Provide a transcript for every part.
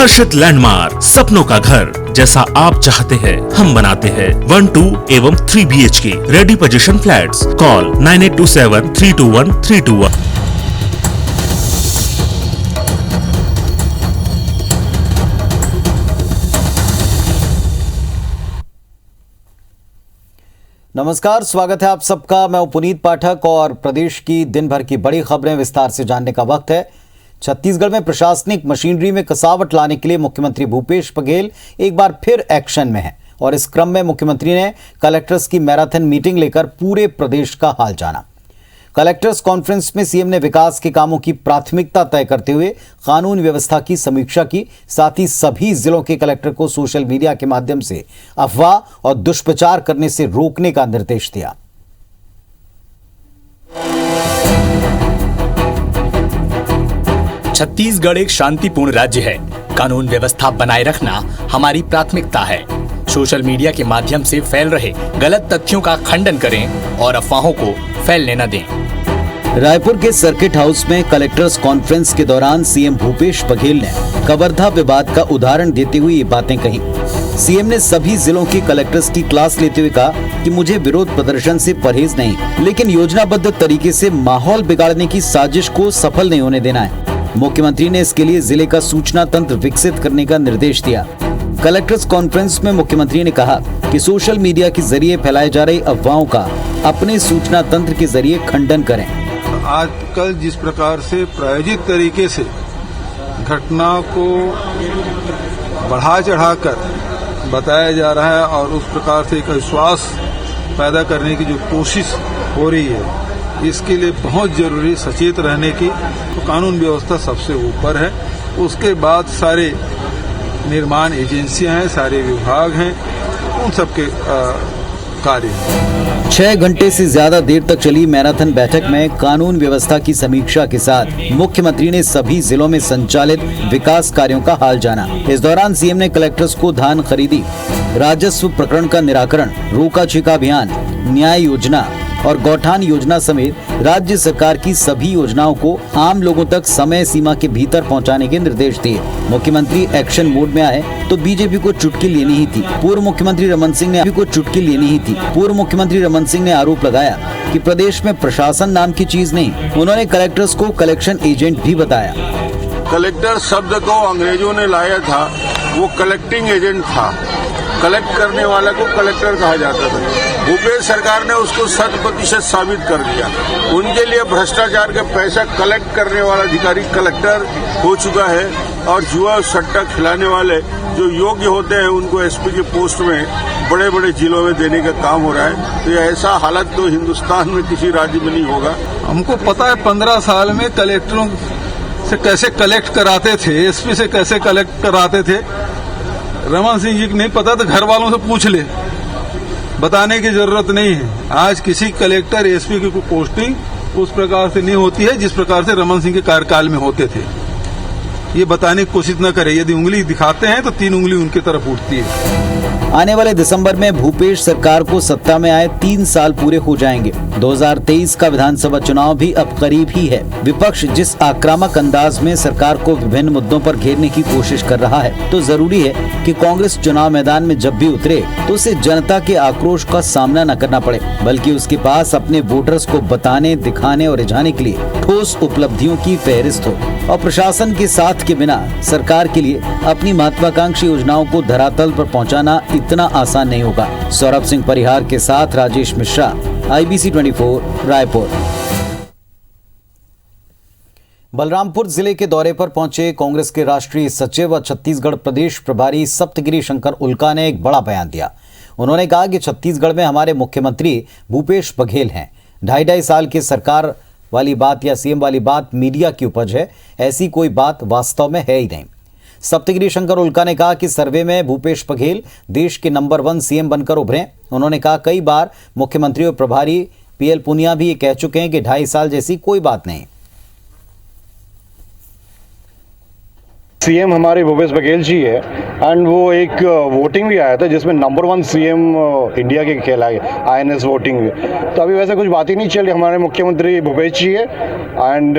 हर्षित landmark, सपनों का घर जैसा आप चाहते हैं हम बनाते हैं। 1, 2 एवं 3 BHK ready position flats. Call 9827321321। नमस्कार, स्वागत है आप सबका। मैं पुनीत पाठक और प्रदेश की दिन भर की बड़ी खबरें विस्तार से जानने का वक्त है। छत्तीसगढ़ में प्रशासनिक मशीनरी में कसावट लाने के लिए मुख्यमंत्री भूपेश बघेल एक बार फिर एक्शन में हैं और इस क्रम में मुख्यमंत्री ने कलेक्टर्स की मैराथन मीटिंग लेकर पूरे प्रदेश का हाल जाना। कलेक्टर्स कॉन्फ्रेंस में सीएम ने विकास के कामों की प्राथमिकता तय करते हुए कानून व्यवस्था की समीक्षा की। साथ ही सभी जिलों के कलेक्टर को सोशल मीडिया के माध्यम से अफवाह और दुष्प्रचार करने से रोकने का निर्देश दिया। छत्तीसगढ़ एक शांतिपूर्ण राज्य है। कानून व्यवस्था बनाए रखना हमारी प्राथमिकता है। सोशल मीडिया के माध्यम से फैल रहे गलत तथ्यों का खंडन करें और अफवाहों को फैलने न दें। रायपुर के सर्किट हाउस में कलेक्टर्स कॉन्फ्रेंस के दौरान सीएम भूपेश बघेल ने कवर्धा विवाद का उदाहरण देते हुए ये बातें कही। सीएम ने सभी जिलों के कलेक्टर्स की क्लास लेते हुए कहा कि मुझे विरोध प्रदर्शन से परहेज नहीं, लेकिन योजनाबद्ध तरीके से माहौल बिगाड़ने की साजिश को सफल नहीं होने देना है। मुख्यमंत्री ने इसके लिए जिले का सूचना तंत्र विकसित करने का निर्देश दिया। कलेक्टर्स कॉन्फ्रेंस में मुख्यमंत्री ने कहा कि सोशल मीडिया के जरिए फैलाए जा रही अफवाहों का अपने सूचना तंत्र के जरिए खंडन करें। आजकल जिस प्रकार से प्रायोजित तरीके से घटना को बढ़ा चढ़ाकर बताया जा रहा है और उस प्रकार से एक विश्वास पैदा करने की जो कोशिश हो रही है, इसके लिए बहुत जरूरी सचेत रहने की। तो कानून व्यवस्था सबसे ऊपर है, उसके बाद सारे निर्माण एजेंसियां हैं, सारे विभाग हैं, उन सबके कार्य। 6 घंटे से ज्यादा देर तक चली मैराथन बैठक में कानून व्यवस्था की समीक्षा के साथ मुख्यमंत्री ने सभी जिलों में संचालित विकास कार्यों का हाल जाना। इस दौरान सीएम ने कलेक्टर्स को धान खरीदी, राजस्व प्रकरण का निराकरण, रोका छेका अभियान, न्याय योजना और गौठान योजना समेत राज्य सरकार की सभी योजनाओं को आम लोगों तक समय सीमा के भीतर पहुंचाने के निर्देश दिए। मुख्यमंत्री एक्शन मोड में आए तो बीजेपी को चुटकी लेनी ही थी। पूर्व मुख्यमंत्री रमन सिंह ने आरोप लगाया कि प्रदेश में प्रशासन नाम की चीज नहीं। उन्होंने कलेक्टर्स को कलेक्शन एजेंट भी बताया। कलेक्टर शब्द को अंग्रेजों ने लाया था, वो कलेक्टिंग एजेंट था। कलेक्ट करने वाला को कलेक्टर कहा जाता था। भूपेश सरकार ने उसको 100% साबित कर दिया। उनके लिए भ्रष्टाचार का पैसा कलेक्ट करने वाला अधिकारी कलेक्टर हो चुका है और जुआ सट्टा खिलाने वाले जो योग्य होते हैं उनको एसपी की पोस्ट में बड़े बड़े जिलों में देने का काम हो रहा है। तो ऐसा हालत तो हिंदुस्तान में किसी राज्य में नहीं होगा। हमको पता है 15 साल में कलेक्टरों से कैसे कलेक्ट कराते थे, एसपी से कैसे कलेक्ट कराते थे। रमन सिंह जी को नहीं पता तो घर वालों से पूछ ले, बताने की जरूरत नहीं है। आज किसी कलेक्टर एसपी की पोस्टिंग उस प्रकार से नहीं होती है जिस प्रकार से रमन सिंह के कार्यकाल में होते थे। ये बताने की कोशिश न करे। यदि उंगली दिखाते हैं तो 3 उंगली उनकी तरफ उठती है। आने वाले दिसंबर में भूपेश सरकार को सत्ता में आए 3 साल पूरे हो जाएंगे। 2023 का विधानसभा चुनाव भी अब करीब ही है। विपक्ष जिस आक्रामक अंदाज में सरकार को विभिन्न मुद्दों पर घेरने की कोशिश कर रहा है, तो जरूरी है कि कांग्रेस चुनाव मैदान में जब भी उतरे तो उसे जनता के आक्रोश का सामना न करना पड़े, बल्कि उसके पास अपने वोटर्स को बताने, दिखाने और रिझाने के लिए ठोस उपलब्धियों की फहरिस्त हो और प्रशासन के साथ के बिना सरकार के लिए अपनी महत्वाकांक्षी योजनाओं को धरातल पर पहुंचाना इतना आसान नहीं होगा। सौरभ सिंह परिहार के साथ राजेश मिश्रा, IBC 24 रायपुर। बलरामपुर जिले के दौरे पर पहुंचे कांग्रेस के राष्ट्रीय सचिव और छत्तीसगढ़ प्रदेश प्रभारी सप्तगिरी शंकर उल्का ने एक बड़ा बयान दिया। उन्होंने कहा कि छत्तीसगढ़ में हमारे मुख्यमंत्री भूपेश बघेल हैं। 2.5 साल की सरकार वाली बात या सीएम वाली बात मीडिया की उपज है, ऐसी कोई बात वास्तव में है ही नहीं। सप्तगिरी शंकर उल्का ने कहा कि सर्वे में भूपेश बघेल देश के नंबर 1 सीएम बनकर उभरे। उन्होंने कहा कई बार मुख्यमंत्री और प्रभारी PL पुनिया भी ये कह चुके हैं कि 2.5 साल जैसी कोई बात नहीं। सीएम हमारे भूपेश बघेल जी है एंड वो एक वोटिंग भी आया था जिसमें नंबर 1 सीएम इंडिया के खेला है आईएनएस वोटिंग में। तो अभी वैसे कुछ बात ही नहीं चल रही, हमारे मुख्यमंत्री भूपेश जी है एंड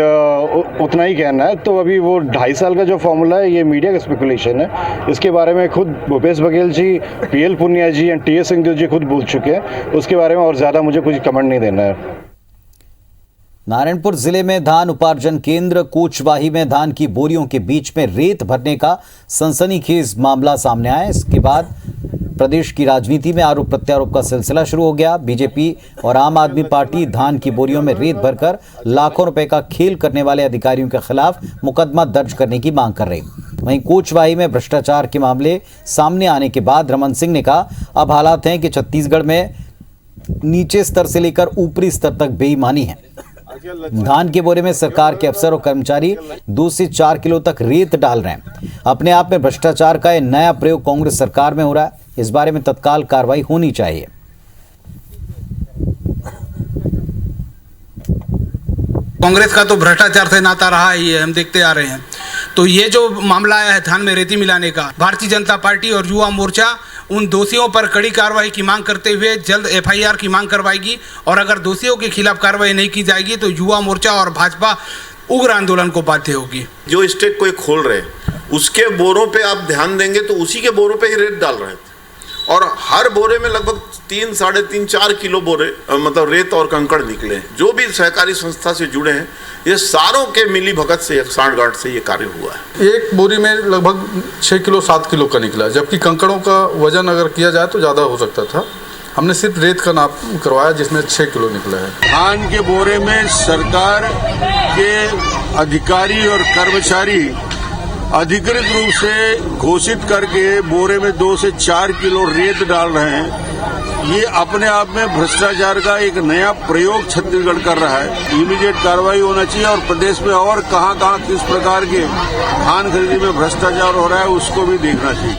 उतना ही कहना है। तो अभी वो 2.5 साल का जो फॉर्मूला है ये मीडिया का स्पेकुलेशन है, इसके बारे में खुद Bhupesh Baghel ji, PL Punia ji and TS Singh ji खुद बोल चुके हैं, उसके बारे में और ज़्यादा मुझे कुछ कमेंट नहीं देना है। नारायणपुर जिले में धान उपार्जन केंद्र कोचवाही में धान की बोरियों के बीच में रेत भरने का सनसनीखेज मामला सामने आया। इसके बाद प्रदेश की राजनीति में आरोप प्रत्यारोप का सिलसिला शुरू हो गया। बीजेपी और आम आदमी पार्टी धान की बोरियों में रेत भरकर लाखों रुपए का खेल करने वाले अधिकारियों के खिलाफ मुकदमा दर्ज करने की मांग कर रही। वहीं कोचवाही में भ्रष्टाचार के मामले सामने आने के बाद रमन सिंह ने कहा, अब हालात हैं कि छत्तीसगढ़ में नीचे स्तर से लेकर ऊपरी स्तर तक बेईमानी है। धान के बोरे में सरकार के अफसर और कर्मचारी 2 से 4 किलो तक रेत डाल रहे हैं। अपने आप में भ्रष्टाचार का यह नया प्रयोग कांग्रेस सरकार में हो रहा है। इस बारे में तत्काल कार्रवाई होनी चाहिए। कांग्रेस का तो भ्रष्टाचार से नाता रहा ही है, हम देखते आ रहे हैं। तो ये जो मामला आया है धान में रेती मिलाने का, भारतीय जनता पार्टी और युवा मोर्चा उन दोषियों पर कड़ी कार्रवाई की मांग करते हुए जल्द एफआईआर की मांग करवाएगी और अगर दोषियों के खिलाफ कार्रवाई नहीं की जाएगी तो युवा मोर्चा और भाजपा उग्र आंदोलन को बाध्य होगी। जो स्टेट कोई खोल रहे उसके बोरों पे आप ध्यान देंगे तो उसी के बोरों पे ही रेत डाल रहे थे और हर बोरे में लगभग 3, 3.5, 4 किलो बोरे मतलब रेत और कंकड़ निकले हैं। जो भी सहकारी संस्था से जुड़े हैं ये सारों के मिली भगत से सांठगांठ से ये कार्य हुआ है। एक बोरी में लगभग 6 किलो 7 किलो का निकला, जबकि कंकड़ों का वजन अगर किया जाए तो ज़्यादा हो सकता था। हमने सिर्फ रेत का नाप करवाया जिसमें 6 किलो निकला है। धान के बोरे में सरकार के अधिकारी और कर्मचारी अधिकृत रूप से घोषित करके बोरे में 2 से 4 किलो रेत डाल रहे हैं। ये अपने आप में भ्रष्टाचार का एक नया प्रयोग छत्तीसगढ़ कर रहा है। इमीडिएट कार्रवाई होना चाहिए और प्रदेश में और कहां किस प्रकार के धान खरीदी में भ्रष्टाचार हो रहा है उसको भी देखना चाहिए।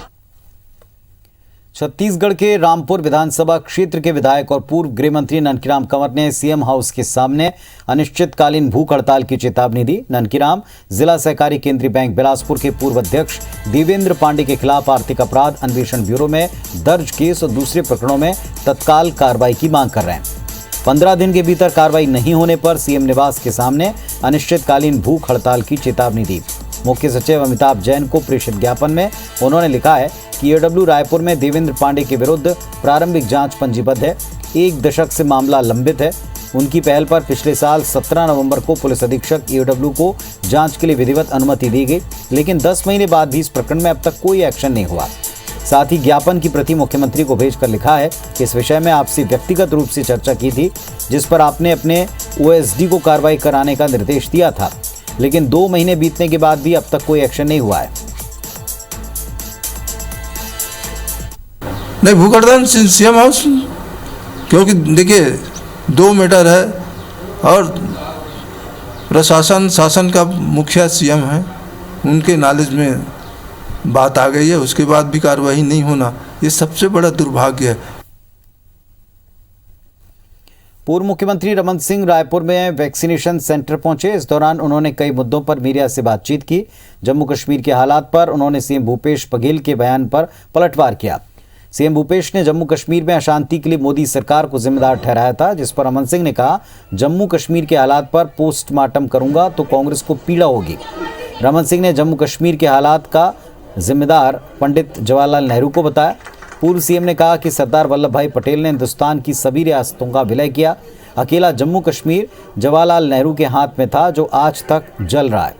छत्तीसगढ़ के रामपुर विधानसभा क्षेत्र के विधायक और पूर्व गृह मंत्री ननकीराम कंवर ने सीएम हाउस के सामने अनिश्चितकालीन भूख हड़ताल की चेतावनी दी। ननकीराम जिला सहकारी केंद्रीय बैंक बिलासपुर के पूर्व अध्यक्ष देवेंद्र पांडे के खिलाफ आर्थिक अपराध अन्वेषण ब्यूरो में दर्ज केस और दूसरे प्रकरणों में तत्काल कार्रवाई की मांग कर रहे हैं। 15 दिन के भीतर कार्रवाई नहीं होने पर सीएम निवास के सामने अनिश्चितकालीन भूख हड़ताल की चेतावनी दी। मुख्य सचिव अमिताभ जैन को प्रेषित ज्ञापन में उन्होंने लिखा है कि ईओडब्ल्यू रायपुर में देवेंद्र पांडे के विरुद्ध प्रारंभिक जांच पंजीबद्ध है। 1 दशक से मामला लंबित है। उनकी पहल पर पिछले साल 17 नवंबर को पुलिस अधीक्षक ईओडब्ल्यू को जांच के लिए विधिवत अनुमति दी गई, लेकिन 10 महीने बाद भी इस प्रकरण में अब तक कोई एक्शन नहीं हुआ। साथ ही ज्ञापन की प्रति मुख्यमंत्री को भेजकर लिखा है कि इस विषय में आपसे व्यक्तिगत रूप से चर्चा की थी, जिस पर आपने अपने ओएसडी को कार्रवाई कराने का निर्देश दिया था, लेकिन 2 महीने बीतने के बाद भी अब तक कोई एक्शन नहीं हुआ है। नहीं, भूख हड़ताल सीएम हाउस, क्योंकि देखिए 2 मैटर है और प्रशासन शासन का मुखिया सीएम है, उनके नॉलेज में बात आ गई है, उसके बाद भी कार्रवाई नहीं होना ये सबसे बड़ा दुर्भाग्य है। पूर्व मुख्यमंत्री रमन सिंह रायपुर में वैक्सीनेशन सेंटर पहुंचे। इस दौरान उन्होंने कई मुद्दों पर मीडिया से बातचीत की। जम्मू कश्मीर के हालात पर उन्होंने सीएम भूपेश बघेल के बयान पर पलटवार किया। सीएम भूपेश ने जम्मू कश्मीर में अशांति के लिए मोदी सरकार को जिम्मेदार ठहराया था, जिस पर रमन सिंह ने कहा, जम्मू कश्मीर के हालात पर पोस्टमार्टम करूंगा तो कांग्रेस को पीड़ा होगी। रमन सिंह ने जम्मू कश्मीर के हालात का जिम्मेदार पंडित जवाहरलाल नेहरू को बताया। पूर्व सीएम ने कहा कि सरदार वल्लभ भाई पटेल ने हिंदुस्तान की सभी रियासतों का विलय किया। अकेला जम्मू कश्मीर जवाहरलाल नेहरू के हाथ में था, जो आज तक जल रहा है।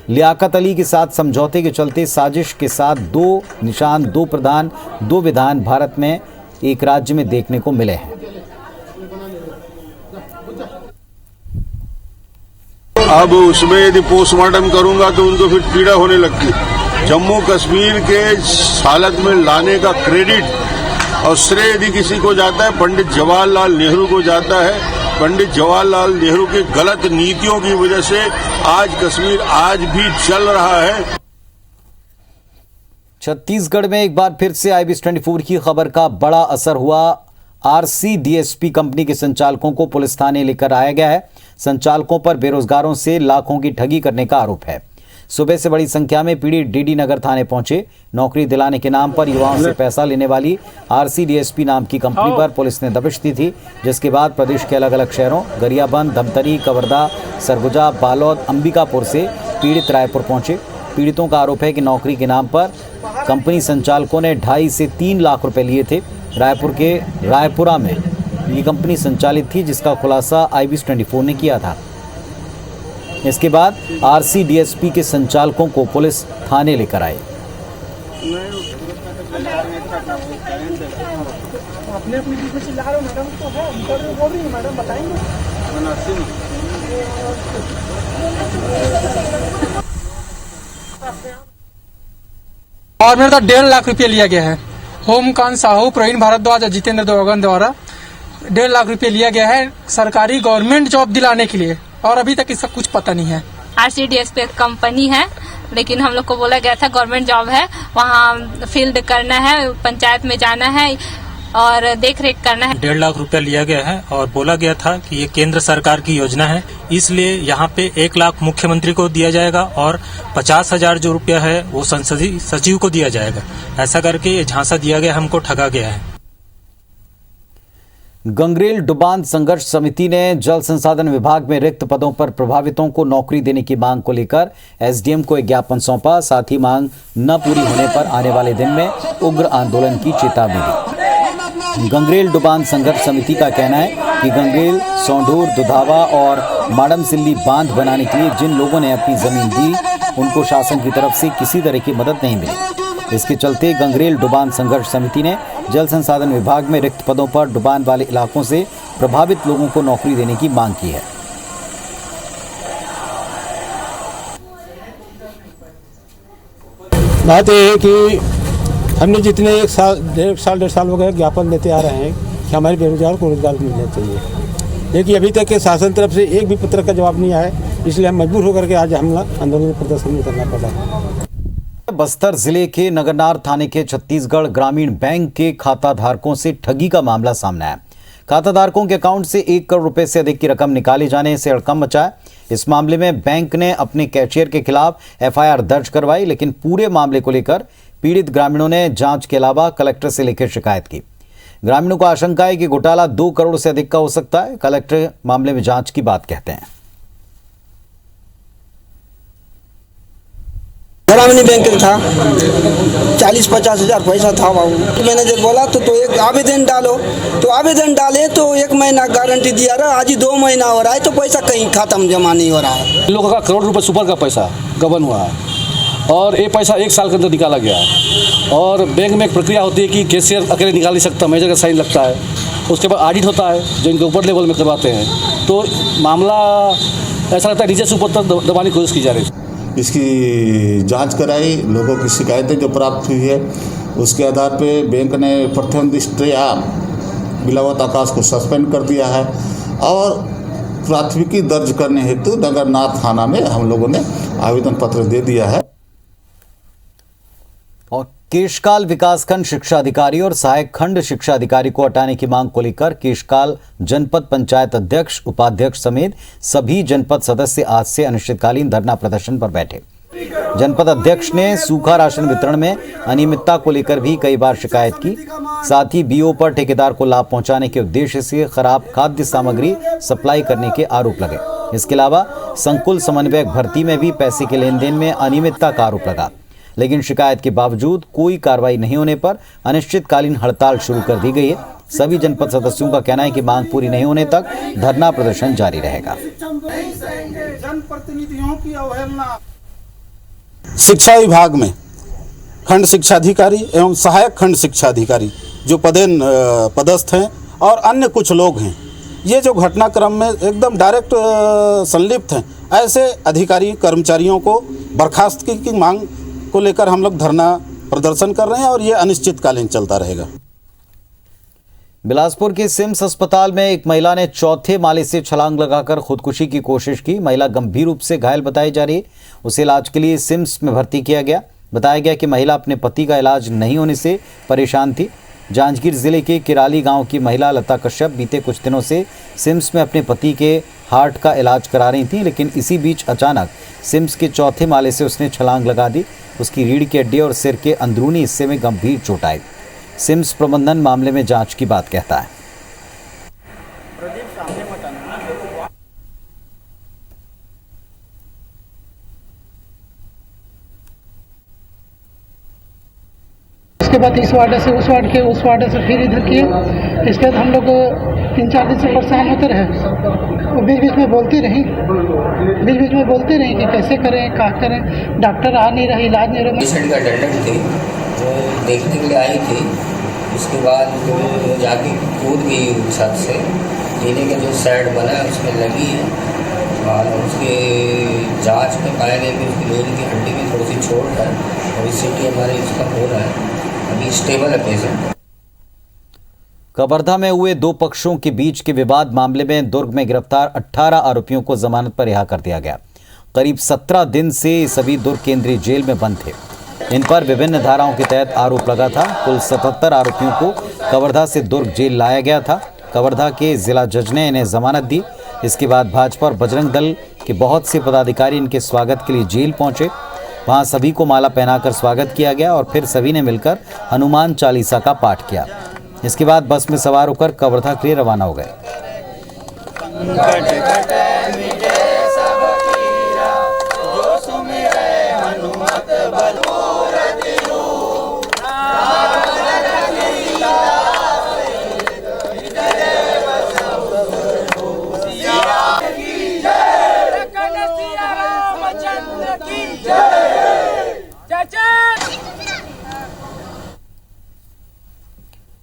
लियाकत अली के साथ समझौते के चलते साजिश के साथ 2 निशान, 2 प्रधान, 2 विधान भारत में एक राज्य में देखने को मिले हैं। अब उसमें यदि पोस्टमार्टम करूंगा तो उनको फिर पीड़ा होने लगती। जम्मू कश्मीर के हालत में लाने का क्रेडिट और श्रेय यदि किसी को जाता है पंडित जवाहरलाल नेहरू को जाता है। पंडित जवाहरलाल नेहरू की गलत नीतियों की वजह से आज कश्मीर आज भी चल रहा है। छत्तीसगढ़ में एक बार फिर से IBS 24 की खबर का बड़ा असर हुआ। RCDSP कंपनी के संचालकों को पुलिस थाने लेकर आया गया है। संचालकों पर बेरोजगारों से लाखों की ठगी करने का आरोप है। सुबह से बड़ी संख्या में पीड़ित डीडी नगर थाने पहुंचे। नौकरी दिलाने के नाम पर युवाओं से पैसा लेने वाली RCDSP नाम की कंपनी पर पुलिस ने दबिश दी थी, जिसके बाद प्रदेश के अलग अलग शहरों गरियाबंद, धमतरी, कवर्धा, सरगुजा, बालोद, अंबिकापुर से पीड़ित रायपुर पहुंचे। पीड़ितों का आरोप है कि नौकरी के नाम पर कंपनी संचालकों ने 2.5 से 3 लाख रुपए लिए थे। रायपुर के रायपुरा में ये कंपनी संचालित थी, जिसका खुलासा IBS 24 ने किया था। इसके बाद RCDSP के संचालकों को पुलिस थाने लेकर आए। और मेरा 1.5 लाख रुपये लिया गया है। होमकांत साहू, प्रवीण भारद्वाज और जितेंद्र देवगन द्वारा 1.5 लाख रुपये लिया गया है सरकारी गवर्नमेंट जॉब दिलाने के लिए, और अभी तक इसका कुछ पता नहीं है। RCDSP एक कंपनी है, लेकिन हम लोग को बोला गया था गवर्नमेंट जॉब है, वहाँ फील्ड करना है, पंचायत में जाना है और देख रेख करना है। 1.5 लाख रुपया लिया गया है और बोला गया था कि ये केंद्र सरकार की योजना है, इसलिए यहाँ पे 1 लाख मुख्यमंत्री को दिया जाएगा और 50,000 जो रुपया है वो संसदीय सचिव को दिया जाएगा। ऐसा करके ये झांसा दिया गया, हमको ठगा गया है। गंगरेल डुबान संघर्ष समिति ने जल संसाधन विभाग में रिक्त पदों पर प्रभावितों को नौकरी देने की मांग को लेकर SDM को एक ज्ञापन सौंपा। साथ ही मांग न पूरी होने पर आने वाले दिन में उग्र आंदोलन की चेतावनी दी। गंगरेल डुबान संघर्ष समिति का कहना है कि गंगरेल, सौंढूर, दुधावा और माडमसिल्ली बांध बनाने के लिए जिन लोगों ने अपनी जमीन दी, उनको शासन की तरफ से किसी तरह की मदद नहीं मिली। इसके चलते गंगरेल डुबान संघर्ष समिति ने जल संसाधन विभाग में रिक्त पदों पर डुबान वाले इलाकों से प्रभावित लोगों को नौकरी देने की मांग की है। बात यह है कि हमने जितने 1 साल 1.5 साल हो गए ज्ञापन देते आ रहे हैं कि हमारे बेरोजगार को रोजगार मिलना चाहिए, लेकिन अभी तक के शासन तरफ से एक भी पत्र का जवाब नहीं आया, इसलिए हम मजबूर होकर के आज हम आंदोलन प्रदर्शन करना पड़ा। बस्तर जिले के नगरनार थाने के छत्तीसगढ़ ग्रामीण बैंक के खाता धारकों से ठगी का मामला सामने आया। खाता धारकों के अकाउंट से 1 करोड़ रुपए से अधिक की रकम निकाले जाने से हड़कंप मचा है। इस मामले में बैंक ने अपने कैशियर के खिलाफ FIR दर्ज करवाई, लेकिन पूरे मामले को लेकर पीड़ित ग्रामीणों ने जांच के अलावा कलेक्टर से लेकर शिकायत की। ग्रामीणों को आशंका है कि घोटाला 2 करोड़ से अधिक का हो सकता है। कलेक्टर मामले में जांच की बात कहते हैं। ग्रामीण बैंक था, 40-50 हजार पैसा था बाबू। मैनेजर बोला तो एक आवेदन डालो, तो आवेदन डाले तो 1 महीना गारंटी दिया रहा, आज ही 2 महीना हो रहा है, तो पैसा कहीं खाता में जमा नहीं हो रहा है। लोगों का करोड़ रुपए सुपर का पैसा गबन हुआ है और ये पैसा 1 साल के अंदर निकाला गया है। और बैंक में एक प्रक्रिया होती है कि कैशियर अकेले निकाल नहीं सकता, मैनेजर का साइन लगता है, उसके बाद ऑडिट होता है जो इनके ऊपर लेवल में करवाते हैं। तो मामला ऐसा लगता है नीचे से ऊपर तक दबाने की कोशिश की जा रही है। इसकी जांच कराई, लोगों की शिकायतें जो प्राप्त हुई है उसके आधार पे बैंक ने प्रथम दृष्टया बिलावत आकाश को सस्पेंड कर दिया है और प्राथमिकी दर्ज करने हेतु नगरनार थाना में हम लोगों ने आवेदन पत्र दे दिया है। और केशकाल विकासखंड शिक्षा अधिकारी और सहायक खंड शिक्षा अधिकारी को हटाने की मांग को लेकर केशकाल जनपद पंचायत अध्यक्ष, उपाध्यक्ष समेत सभी जनपद सदस्य आज से अनिश्चितकालीन धरना प्रदर्शन पर बैठे। जनपद अध्यक्ष ने सूखा राशन वितरण में अनियमितता को लेकर भी कई बार शिकायत की। साथ ही BO पर ठेकेदार को लाभ पहुंचाने के उद्देश्य से खराब खाद्य सामग्री सप्लाई करने के आरोप लगे। इसके अलावा संकुल समन्वयक भर्ती में भी पैसे के लेन देन में अनियमितता का आरोप लगा, लेकिन शिकायत के बावजूद कोई कार्रवाई नहीं होने पर अनिश्चितकालीन हड़ताल शुरू कर दी गई है। सभी जनपद सदस्यों का कहना है कि मांग पूरी नहीं होने तक धरना प्रदर्शन जारी रहेगा। शिक्षा विभाग में खंड शिक्षा अधिकारी एवं सहायक खंड शिक्षा अधिकारी जो पदस्थ हैं और अन्य कुछ लोग हैं, ये जो घटनाक्रम में एकदम डायरेक्ट संलिप्त हैं, ऐसे अधिकारी कर्मचारियों को बर्खास्त की मांग को लेकर हम लोग धरना प्रदर्शन कर रहे हैं और ये अनिश्चितकालीन चलता रहेगा। बिलासपुर के सिम्स अस्पताल में एक महिला ने 4थे माले से छलांग लगाकर खुदकुशी की कोशिश की। महिला गंभीर रूप से घायल बताई जा रही है। उसे इलाज के लिए सिम्स में भर्ती किया गया। बताया गया कि महिला अपने पति का इलाज नहीं होने से परेशान थी। जांजगीर जिले के किराली गांव की महिला लता कश्यप बीते कुछ दिनों से सिम्स में अपने पति के हार्ट का इलाज करा रही थीं, लेकिन इसी बीच अचानक सिम्स के चौथे माले से उसने छलांग लगा दी। उसकी रीढ़ की हड्डी और सिर के अंदरूनी हिस्से में गंभीर चोट आई। सिम्स प्रबंधन मामले में जांच की बात कहता है। इसके बाद इस वार्ड से उस वार्ड के, उस वार्ड से फिर इधर किए। इसके बाद हम लोग 3-4 दिन से परेशान होते रहे। बीच बीच में बोलती रही कि कैसे करें, क्या करें। डॉक्टर आ नहीं रहे, इलाज नहीं रहा। पेशेंट का अटेंडेंट थी जो देखने के लिए आई थी। उसके बाद वो जाके कूद गई छत से। नीचे का जो साइड बना है उसमें लगी है और उसके जांच में पाया गया कि उसकी रीढ़ की हड्डी में थोड़ी सी चोट है और सीटी हमारे इसका हो रहा है, अभी स्टेबल है पेशेंट। कवर्धा में हुए दो पक्षों के बीच के विवाद मामले में दुर्ग में गिरफ्तार 18 आरोपियों को जमानत पर रिहा कर दिया गया। करीब 17 दिन से सभी दुर्ग केंद्रीय जेल में बंद थे। इन पर विभिन्न धाराओं के तहत आरोप लगा था। कुल 77 आरोपियों को कवर्धा से दुर्ग जेल लाया गया था। कवर्धा के जिला जज ने इन्हें जमानत दी। इसके बाद भाजपा और बजरंग दल के बहुत से पदाधिकारी इनके स्वागत के लिए जेल पहुंचे। वहां सभी को माला पहनाकर स्वागत किया गया और फिर सभी ने मिलकर हनुमान चालीसा का पाठ किया। इसके बाद बस में सवार होकर कवर्धा के लिए रवाना हो गए।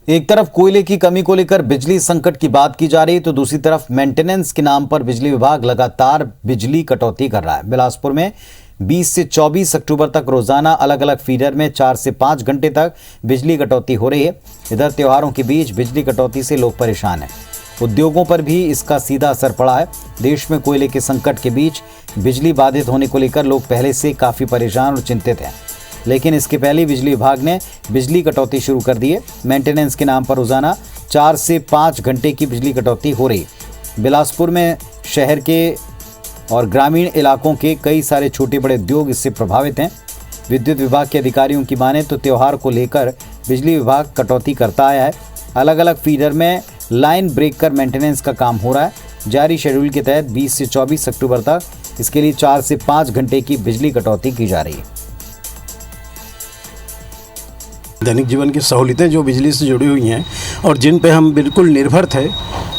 एक तरफ कोयले की कमी को लेकर बिजली संकट की बात की जा रही है, तो दूसरी तरफ मेंटेनेंस के नाम पर बिजली विभाग लगातार बिजली कटौती कर रहा है। बिलासपुर में 20 से 24 अक्टूबर तक रोजाना अलग अलग फीडर में 4 से 5 घंटे तक बिजली कटौती हो रही है। इधर त्योहारों के बीच बिजली कटौती से लोग परेशान हैं। उद्योगों पर भी इसका सीधा असर पड़ा है। देश में कोयले के संकट के बीच बिजली बाधित होने को लेकर लोग पहले से काफी परेशान और चिंतित हैं, लेकिन इसके पहले बिजली विभाग ने बिजली कटौती शुरू कर दी है। मेंटेनेंस के नाम पर रोजाना 4 से 5 घंटे की बिजली कटौती हो रही। बिलासपुर में शहर के और ग्रामीण इलाकों के कई सारे छोटे बड़े उद्योग इससे प्रभावित हैं। विद्युत विभाग के अधिकारियों की माने तो त्योहार को लेकर बिजली विभाग कटौती करता आया है। अलग अलग फीडर में लाइन ब्रेक कर मेंटेनेंस का काम हो रहा है। जारी शेड्यूल के तहत 20 से 24 अक्टूबर तक इसके लिए 4 से 5 घंटे की बिजली कटौती की जा रही है। दैनिक जीवन की सहूलियतें जो बिजली से जुड़ी हुई हैं और जिन पे हम बिल्कुल निर्भर थे,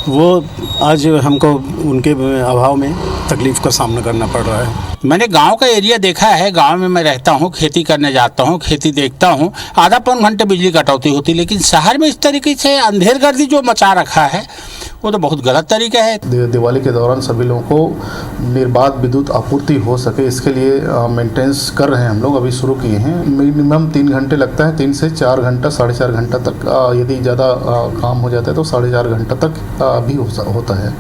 वो आज हमको उनके अभाव में तकलीफ़ का सामना करना पड़ रहा है। मैंने गांव का एरिया देखा है। गांव में मैं रहता हूं, खेती करने जाता हूं, खेती देखता हूं, आधा पौन घंटे बिजली कटौती होती। लेकिन शहर में इस तरीके से अंधेरगर्दी जो मचा रखा है वो तो बहुत गलत तरीका है। दिवाली के दौरान सभी लोगों को निर्बाध विद्युत आपूर्ति हो सके, इसके लिए मेंटेनेंस कर रहे हैं। हम लोग अभी शुरू किए हैं। मिनिमम 3 घंटे लगता है, 3 से 4 घंटा, 4.5 घंटा तक। यदि ज़्यादा काम हो जाता है तो 4.5 घंटा तक भी होता है।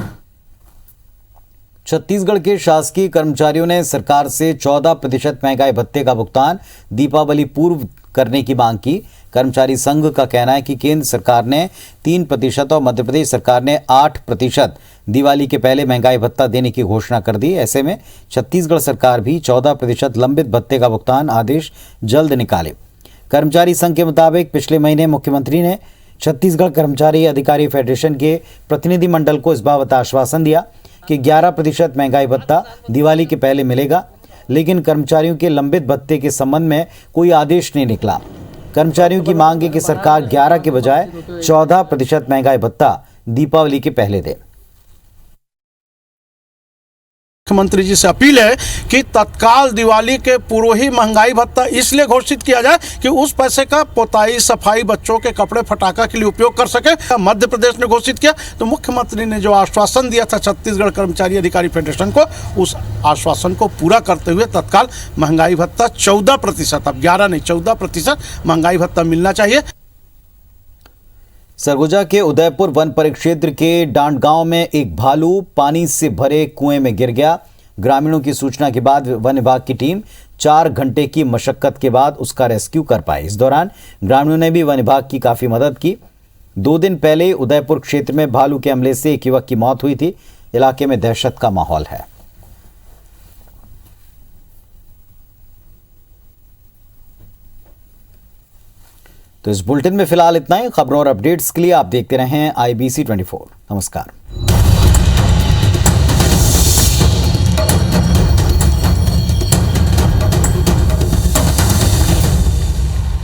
छत्तीसगढ़ के शासकीय कर्मचारियों ने सरकार से 14% महंगाई भत्ते का भुगतान दीपावली पूर्व करने की मांग की। कर्मचारी संघ का कहना है कि केंद्र सरकार ने 3% और मध्य प्रदेश सरकार ने 8% दिवाली के पहले महंगाई भत्ता देने की घोषणा कर दी। ऐसे में छत्तीसगढ़ सरकार भी 14% लंबित भत्ते का भुगतान आदेश जल्द निकाले। कर्मचारी संघ के मुताबिक पिछले महीने मुख्यमंत्री ने छत्तीसगढ़ कर्मचारी अधिकारी फेडरेशन के प्रतिनिधिमंडल को इस बाबत आश्वासन दिया कि 11% महंगाई भत्ता दिवाली के पहले मिलेगा, लेकिन कर्मचारियों के लंबित भत्ते के संबंध में कोई आदेश नहीं निकला। कर्मचारियों की मांग है कि सरकार 11 के बजाय 14% महंगाई भत्ता दीपावली के पहले दे। मुख्यमंत्री जी से अपील है कि तत्काल दिवाली के पूर्व ही महंगाई भत्ता इसलिए घोषित किया जाए कि उस पैसे का पोताई, सफाई, बच्चों के कपड़े, फटाखा के लिए उपयोग कर सके। मध्य प्रदेश ने घोषित किया तो मुख्यमंत्री ने जो आश्वासन दिया था छत्तीसगढ़ कर्मचारी अधिकारी फेडरेशन को, उस आश्वासन को पूरा करते हुए तत्काल महंगाई भत्ता 14%, अब 11 नहीं 14% महंगाई भत्ता मिलना चाहिए। सरगुजा के उदयपुर वन परिक्षेत्र के डांडगांव में एक भालू पानी से भरे कुएं में गिर गया। ग्रामीणों की सूचना के बाद वन विभाग की टीम 4 घंटे की मशक्कत के बाद उसका रेस्क्यू कर पाई। इस दौरान ग्रामीणों ने भी वन विभाग की काफी मदद की। 2 दिन पहले उदयपुर क्षेत्र में भालू के हमले से एक युवक की मौत हुई थी। इलाके में दहशत का माहौल है। तो इस बुलेटिन में फिलहाल इतना ही। खबरों और अपडेट्स के लिए आप देखते रहें IBC 24। नमस्कार।